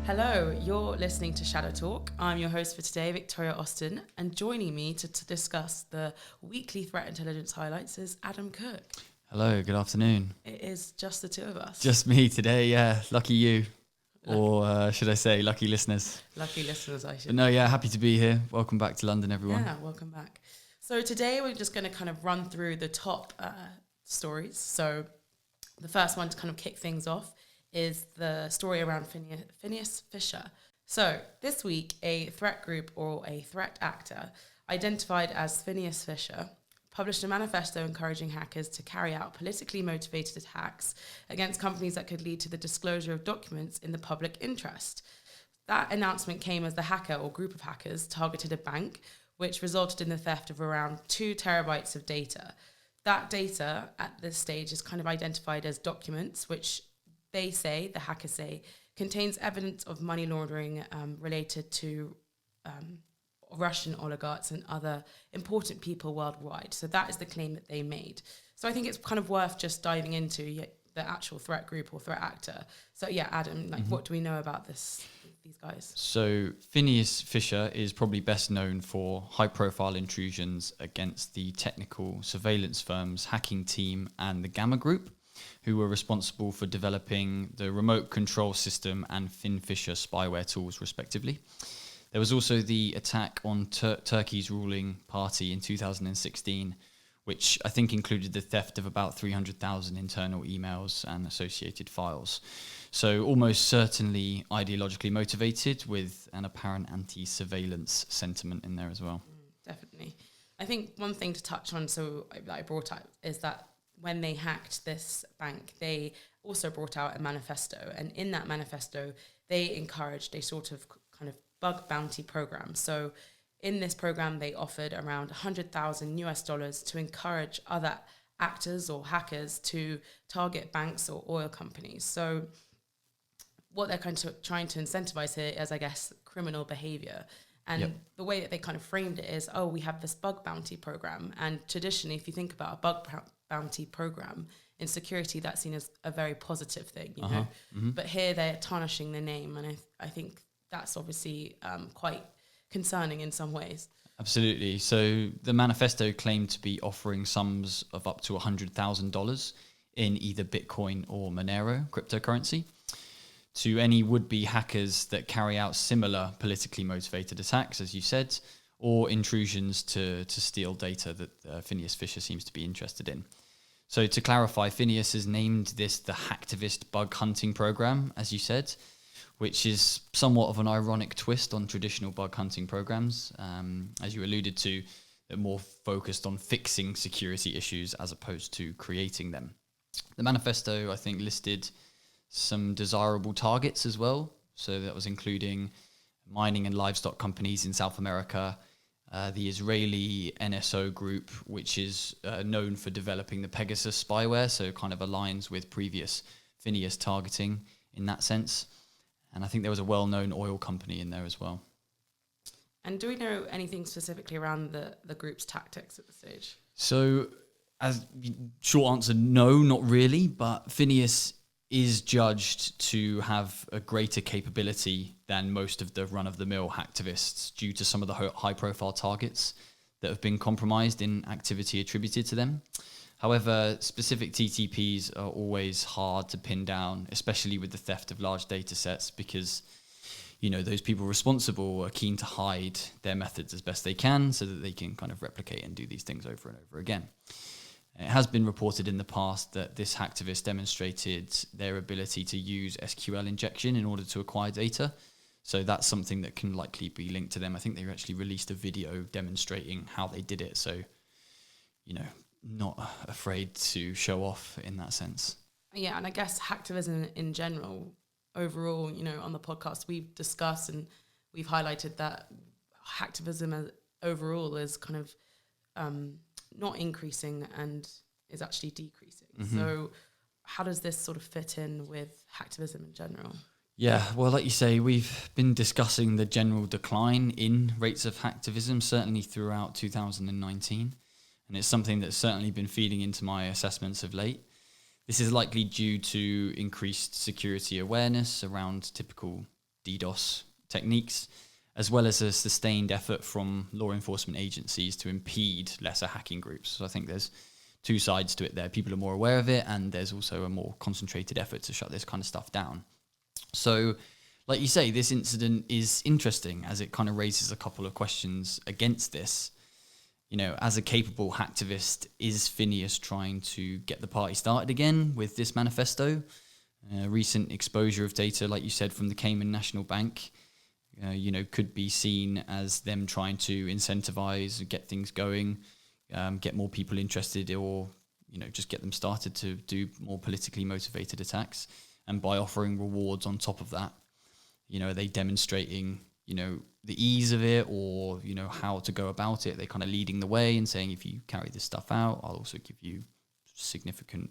Hello, you're listening to Shadow Talk. I'm your host for today, Viktoria Austin, and joining me to discuss the weekly threat intelligence highlights is Adam Cook. Hello, good afternoon. It is just the two of us. Just me today, yeah. Lucky you. Or should I say lucky listeners? Lucky listeners, I should. But no, yeah, happy to be here. Welcome back to London, everyone. Yeah, welcome back. So today we're just going to kind of run through the top stories. So the first one to kind of kick things off is the story around Phineas Fisher. So this week, a threat group or a threat actor identified as Phineas Fisher published a manifesto encouraging hackers to carry out politically motivated attacks against companies that could lead to the disclosure of documents in the public interest. That announcement came as the hacker or group of hackers targeted a bank, which resulted in the theft of around 2 terabytes of data. That data at this stage is kind of identified as documents, which they say, the hackers say, contains evidence of money laundering related to Russian oligarchs and other important people worldwide. So that is the claim that they made. So I think it's kind of worth just diving into the actual threat group or threat actor. So yeah, Adam, what do we know about these guys? So Phineas Fisher is probably best known for high-profile intrusions against the technical surveillance firm's hacking team and the Gamma Group, who were responsible for developing the remote control system and Fisher spyware tools, respectively. There was also the attack on Turkey's ruling party in 2016, which I think included the theft of about 300,000 internal emails and associated files. So almost certainly ideologically motivated, with an apparent anti-surveillance sentiment in there as well. Definitely. I think one thing to touch on, that I brought up, is that when they hacked this bank, they also brought out a manifesto. And in that manifesto, they encouraged a sort of kind of bug bounty program. So in this program, they offered around $100,000 to encourage other actors or hackers to target banks or oil companies. So what they're kind of trying to incentivize here is, I guess, criminal behavior. And the way that they kind of framed it is, we have this bug bounty program. And traditionally, if you think about a bug bounty program in security, that's seen as a very positive thing, you know. Mm-hmm. But here they're tarnishing the name. And I think that's obviously quite concerning in some ways. Absolutely. So the manifesto claimed to be offering sums of up to $100,000 in either Bitcoin or Monero cryptocurrency to any would-be hackers that carry out similar politically motivated attacks, as you said, or intrusions to steal data that Phineas Fisher seems to be interested in. So to clarify, Phineas has named this the Hacktivist Bug Hunting Program, as you said, which is somewhat of an ironic twist on traditional bug hunting programs, as you alluded to, they're more focused on fixing security issues as opposed to creating them. The manifesto, I think, listed some desirable targets as well. So that was including mining and livestock companies in South America, the Israeli NSO group, which is known for developing the Pegasus spyware, so kind of aligns with previous Phineas targeting in that sense. And I think there was a well-known oil company in there as well. And do we know anything specifically around the group's tactics at this stage? So, as short answer, no, not really. But Phineas is judged to have a greater capability than most of the run-of-the-mill hacktivists due to some of the high-profile targets that have been compromised in activity attributed to them. However, specific TTPs are always hard to pin down, especially with the theft of large data sets, because, you know, those people responsible are keen to hide their methods as best they can so that they can kind of replicate and do these things over and over again. It has been reported in the past that this hacktivist demonstrated their ability to use SQL injection in order to acquire data. So that's something that can likely be linked to them. I think they actually released a video demonstrating how they did it. So, you know, not afraid to show off in that sense. Yeah, and I guess hacktivism in general, overall, you know, on the podcast, we've discussed and we've highlighted that hacktivism overall is kind of not increasing and is actually decreasing. Mm-hmm. So how does this sort of fit in with hacktivism in general? Yeah, well, like you say, we've been discussing the general decline in rates of hacktivism, certainly throughout 2019. And it's something that's certainly been feeding into my assessments of late. This is likely due to increased security awareness around typical DDoS techniques, as well as a sustained effort from law enforcement agencies to impede lesser hacking groups. So I think there's two sides to it there. People are more aware of it, and there's also a more concentrated effort to shut this kind of stuff down. So, like you say, this incident is interesting as it kind of raises a couple of questions against this. You know, as a capable hacktivist, is Phineas trying to get the party started again with this manifesto? Recent exposure of data, like you said, from the Cayman National Bank, could be seen as them trying to incentivize and get things going, get more people interested, or, just get them started to do more politically motivated attacks. And by offering rewards on top of that, are they demonstrating, the ease of it, or, how to go about it? They're kind of leading the way and saying, if you carry this stuff out, I'll also give you significant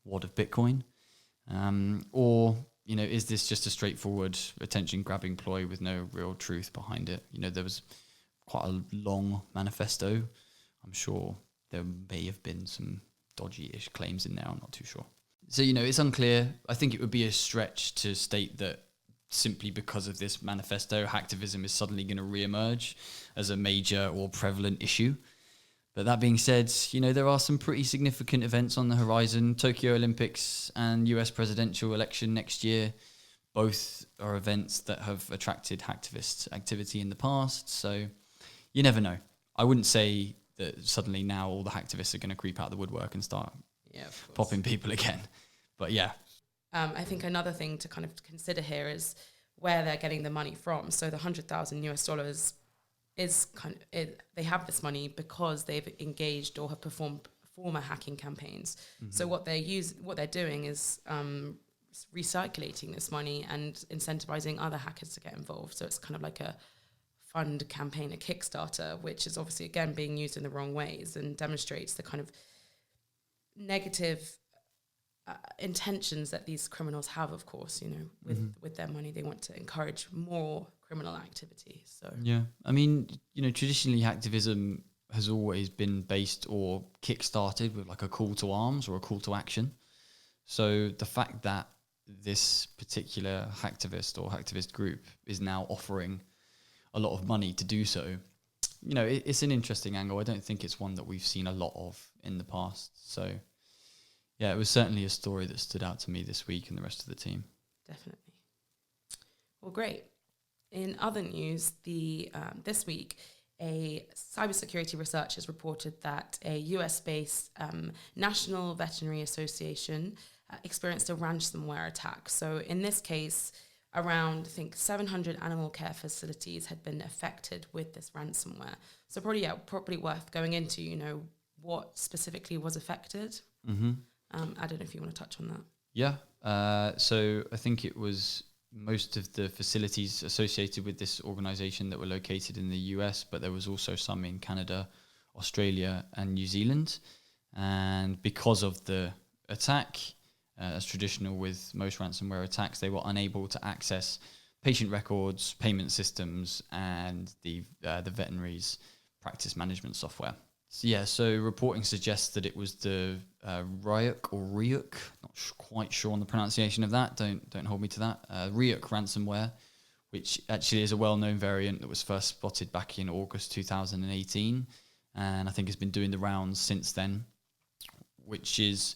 wad of Bitcoin. Or, is this just a straightforward attention-grabbing ploy with no real truth behind it? There was quite a long manifesto. I'm sure there may have been some dodgy-ish claims in there. I'm not too sure. So, it's unclear. I think it would be a stretch to state that simply because of this manifesto, hacktivism is suddenly going to reemerge as a major or prevalent issue. But that being said, there are some pretty significant events on the horizon. Tokyo Olympics and US presidential election next year. Both are events that have attracted hacktivist activity in the past. So you never know. I wouldn't say that suddenly now all the hacktivists are going to creep out of the woodwork and start popping people again. But yeah. I think another thing to kind of consider here is where they're getting the money from. So the $100,000 is they have this money because they've engaged or have performed former hacking campaigns. Mm-hmm. So what they're doing is recirculating this money and incentivizing other hackers to get involved. So it's kind of like a fund campaign, a Kickstarter, which is obviously again being used in the wrong ways and demonstrates the kind of negative intentions that these criminals have, of course, with their money. They want to encourage more criminal activity. So yeah, I mean, traditionally hacktivism has always been based or kick-started with like a call to arms or a call to action. So the fact that this particular hacktivist or hacktivist group is now offering a lot of money to do so, it's an interesting angle. I don't think it's one that we've seen a lot of in the past. So yeah, it was certainly a story that stood out to me this week and the rest of the team. Definitely. Well, great. In other news, this week, a cybersecurity researcher has reported that a US-based National Veterinary Association experienced a ransomware attack. So in this case, around, I think, 700 animal care facilities had been affected with this ransomware. So probably worth going into, what specifically was affected. Mm-hmm. I don't know if you want to touch on that. Yeah. So I think it was most of the facilities associated with this organization that were located in the US, but there was also some in Canada, Australia, and New Zealand. And because of the attack, as traditional with most ransomware attacks, they were unable to access patient records, payment systems, and the veterinary's practice management software. So reporting suggests that it was the Ryuk, not quite sure on the pronunciation of that. Don't hold me to that. Ryuk ransomware, which actually is a well-known variant that was first spotted back in August 2018, and I think has been doing the rounds since then, which is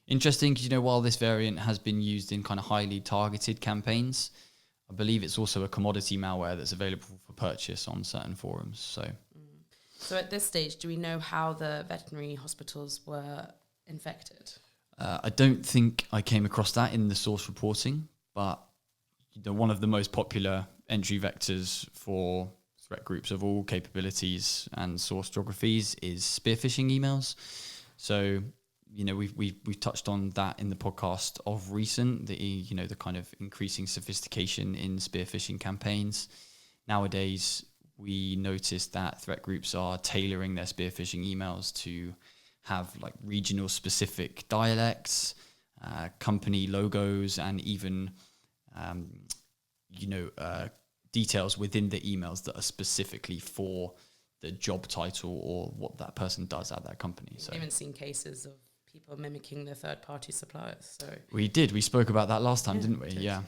interesting because, while this variant has been used in kind of highly targeted campaigns, I believe it's also a commodity malware that's available for purchase on certain forums. So at this stage, do we know how the veterinary hospitals were infected? I don't think I came across that in the source reporting, but one of the most popular entry vectors for threat groups of all capabilities and source geographies is spear phishing emails. So, we've touched on that in the podcast of recent, the kind of increasing sophistication in spear phishing campaigns. Nowadays, we noticed that threat groups are tailoring their spear phishing emails to have like regional specific dialects, company logos, and even, details within the emails that are specifically for the job title or what that person does at that company. So we haven't seen cases of people mimicking their third-party suppliers. So we did. We spoke about that last time, didn't we? Yeah.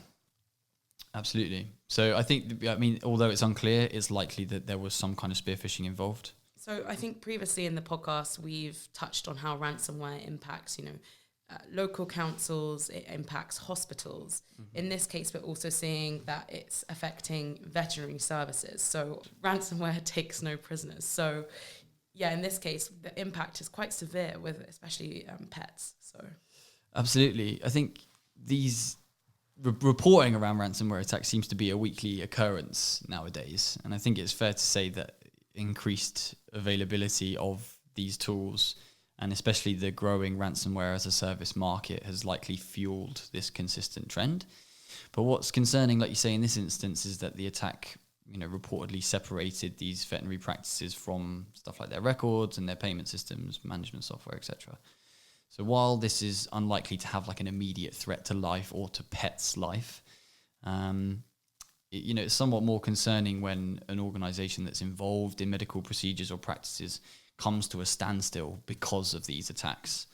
Absolutely. So I think, although it's unclear, it's likely that there was some kind of spear phishing involved. So I think previously in the podcast, we've touched on how ransomware impacts, local councils, it impacts hospitals. Mm-hmm. In this case, we're also seeing that it's affecting veterinary services. So ransomware takes no prisoners. So yeah, in this case, the impact is quite severe with especially pets. So absolutely. I think these reporting around ransomware attacks seems to be a weekly occurrence nowadays. And I think it's fair to say that increased availability of these tools and especially the growing ransomware as a service market has likely fueled this consistent trend. But what's concerning, like you say, in this instance is that the attack, reportedly separated these veterinary practices from stuff like their records and their payment systems, management software, etc. So while this is unlikely to have like an immediate threat to life or to pets' life, it's somewhat more concerning when an organization that's involved in medical procedures or practices comes to a standstill because of these attacks.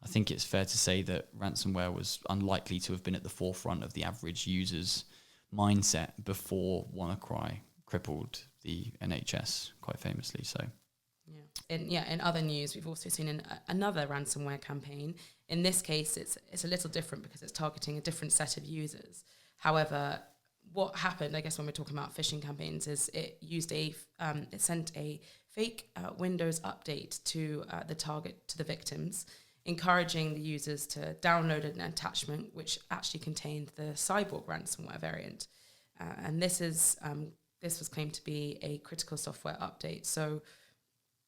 I think it's fair to say that ransomware was unlikely to have been at the forefront of the average user's mindset before WannaCry crippled the NHS quite famously. So, in other news, we've also seen another ransomware campaign. In this case, it's a little different because it's targeting a different set of users. However, what happened, I guess, when we're talking about phishing campaigns, is it sent a fake Windows update to the victims, encouraging the users to download an attachment which actually contained the Cyborg ransomware variant, and this was claimed to be a critical software update. So,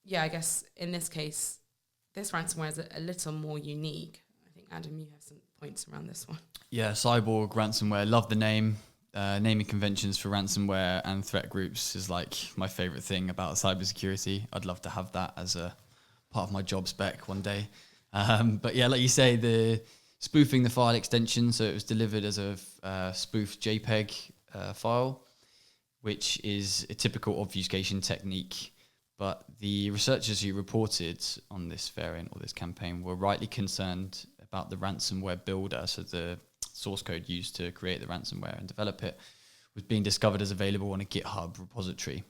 yeah, I guess in this case, this ransomware is a little more unique. I think, Adam, you have some points around this one. Yeah, Cyborg ransomware. Love the name. Naming conventions for ransomware and threat groups is like my favorite thing about cybersecurity. I'd love to have that as a part of my job spec one day. But yeah, like you say, the spoofing the file extension. So it was delivered as a spoofed JPEG file, which is a typical obfuscation technique. But the researchers who reported on this variant or this campaign were rightly concerned about the ransomware builder. So the source code used to create the ransomware and develop it was being discovered as available on a GitHub repository.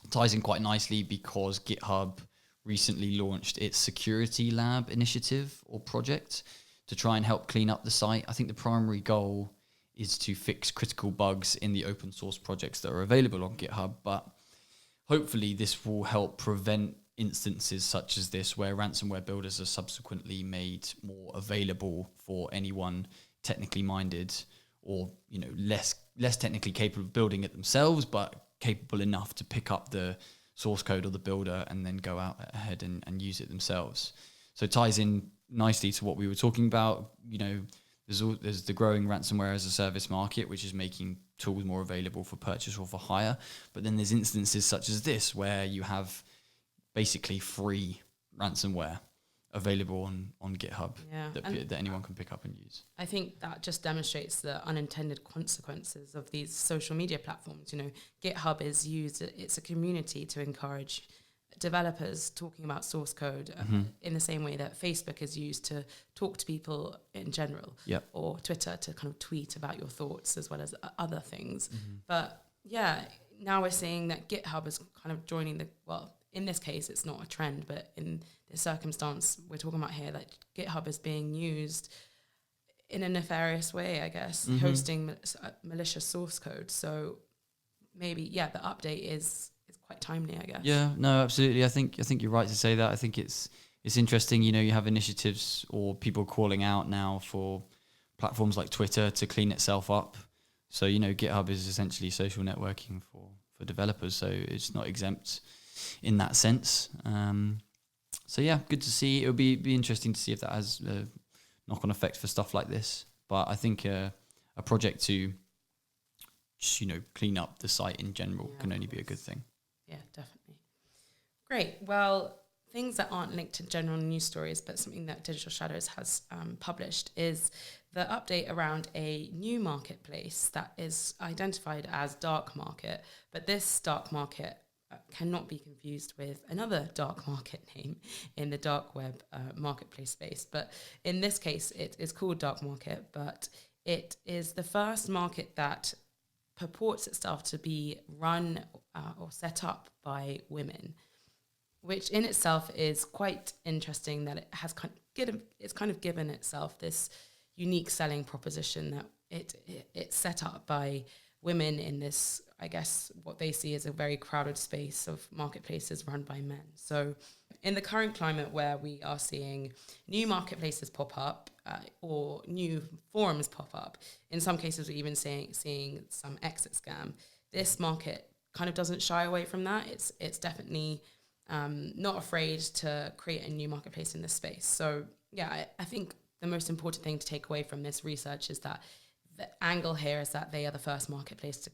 It ties in quite nicely because GitHub recently launched its Security Lab initiative or project to try and help clean up the site. I think the primary goal is to fix critical bugs in the open source projects that are available on GitHub, but hopefully this will help prevent instances such as this where ransomware builders are subsequently made more available for anyone technically minded or less technically capable of building it themselves, but capable enough to pick up the source code or the builder and then go out ahead and use it themselves. So it ties in nicely to what we were talking about. There's the growing ransomware as a service market, which is making tools more available for purchase or for hire. But then there's instances such as this where you have basically free ransomware available on GitHub that anyone can pick up and use. I think that just demonstrates the unintended consequences of these social media platforms. GitHub is used, it's a community to encourage developers talking about source code in the same way that Facebook is used to talk to people in general, or Twitter to kind of tweet about your thoughts as well as other things. But yeah, now we're seeing that GitHub is kind of joining in this case, it's not a trend, but in the circumstance we're talking about here, that GitHub is being used in a nefarious way, I guess, hosting malicious source code. So maybe, the update is quite timely, I guess. Yeah, no, absolutely. I think you're right to say that. I think it's interesting. You have initiatives or people calling out now for platforms like Twitter to clean itself up. So GitHub is essentially social networking for developers, so it's not exempt in that sense. So yeah, good to see. It'll be interesting to see if that has a knock-on effect for stuff like this. But I think a project to clean up the site in general can only be a good thing. Yeah, definitely. Great. Well, things that aren't linked to general news stories, but something that Digital Shadows has published is the update around a new marketplace that is identified as DarkMarket. But this DarkMarket cannot be confused with another dark market name in the dark web marketplace space. But in this case, it is called DarkMarket, but it is the first market that purports itself to be run or set up by women, which in itself is quite interesting that it has it's kind of given itself this unique selling proposition that it's set up by women in this, I guess, what they see as a very crowded space of marketplaces run by men. So in the current climate where we are seeing new marketplaces pop up or new forums pop up, in some cases we're even seeing some exit scam, this market kind of doesn't shy away from that. It's definitely not afraid to create a new marketplace in this space. So yeah, I think the most important thing to take away from this research is that the angle here is that they are the first marketplace to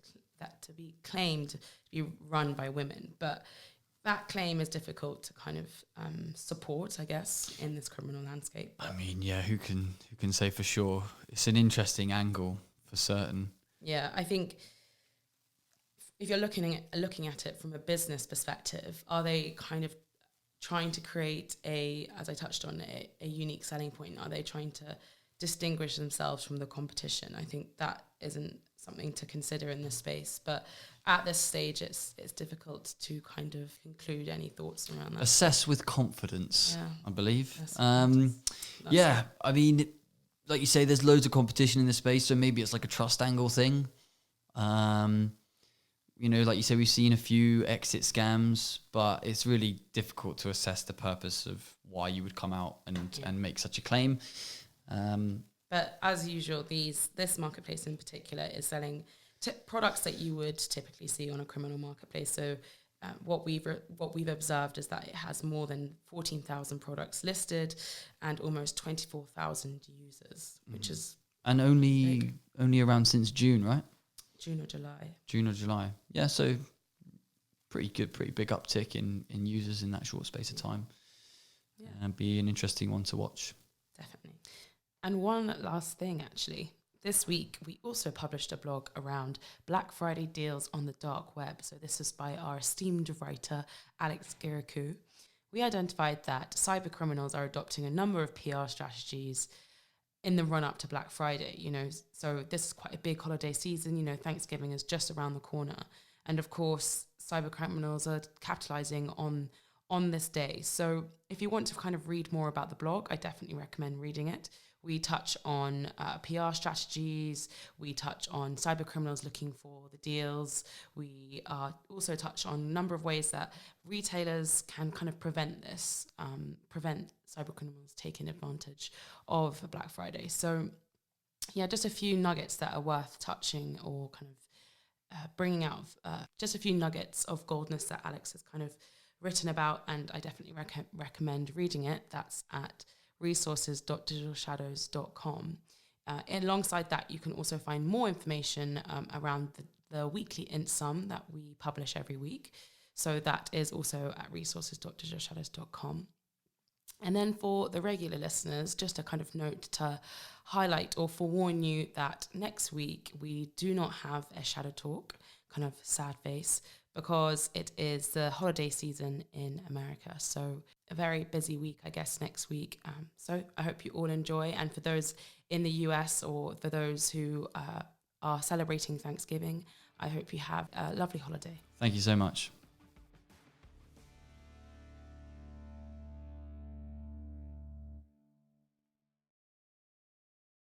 be claimed to be run by women. But that claim is difficult to kind of support, I guess, in this criminal landscape. I mean, yeah, who can say for sure? It's an interesting angle for certain. Yeah, I think if you're looking at it from a business perspective, are they kind of trying to create as I touched on, a unique selling point? Are they trying to distinguish themselves from the competition? I think that isn't something to consider in this space, but at this stage it's difficult to kind of conclude any thoughts around that. Assess with confidence, yeah. I believe. Yeah, I mean, like you say, there's loads of competition in this space, so maybe it's like a trust angle thing. Like you say, we've seen a few exit scams, but it's really difficult to assess the purpose of why you would come out and make such a claim. But as usual, this marketplace in particular is selling products that you would typically see on a criminal marketplace. So what we've observed is that it has more than 14,000 products listed and almost 24,000 users, which is only around since June, right? June or July. Yeah, so pretty big uptick in users in that short space of time. Yeah, and be an interesting one to watch. Definitely. And one last thing, actually. This week, we also published a blog around Black Friday deals on the dark web. So this is by our esteemed writer, Alex Girakou. We identified that cyber criminals are adopting a number of PR strategies in the run-up to Black Friday. So this is quite a big holiday season. Thanksgiving is just around the corner. And of course, cyber criminals are capitalizing on this day. So if you want to kind of read more about the blog, I definitely recommend reading it. We touch on PR strategies. We touch on cyber criminals looking for the deals. We also touch on a number of ways that retailers can kind of prevent cyber criminals taking advantage of Black Friday. So yeah, just a few nuggets that are worth touching or kind of bringing out, just a few nuggets of goldness that Alex has kind of written about, and I definitely recommend reading it. That's at resources.digitalshadows.com. Alongside that, you can also find more information around the weekly IntSum that we publish every week. So that is also at resources.digitalshadows.com. And then for the regular listeners, just a kind of note to highlight or forewarn you that next week we do not have a shadow talk, kind of sad face, because it is the holiday season in America. So a very busy week, I guess, next week. So I hope you all enjoy. And for those in the US or for those who are celebrating Thanksgiving, I hope you have a lovely holiday. Thank you so much.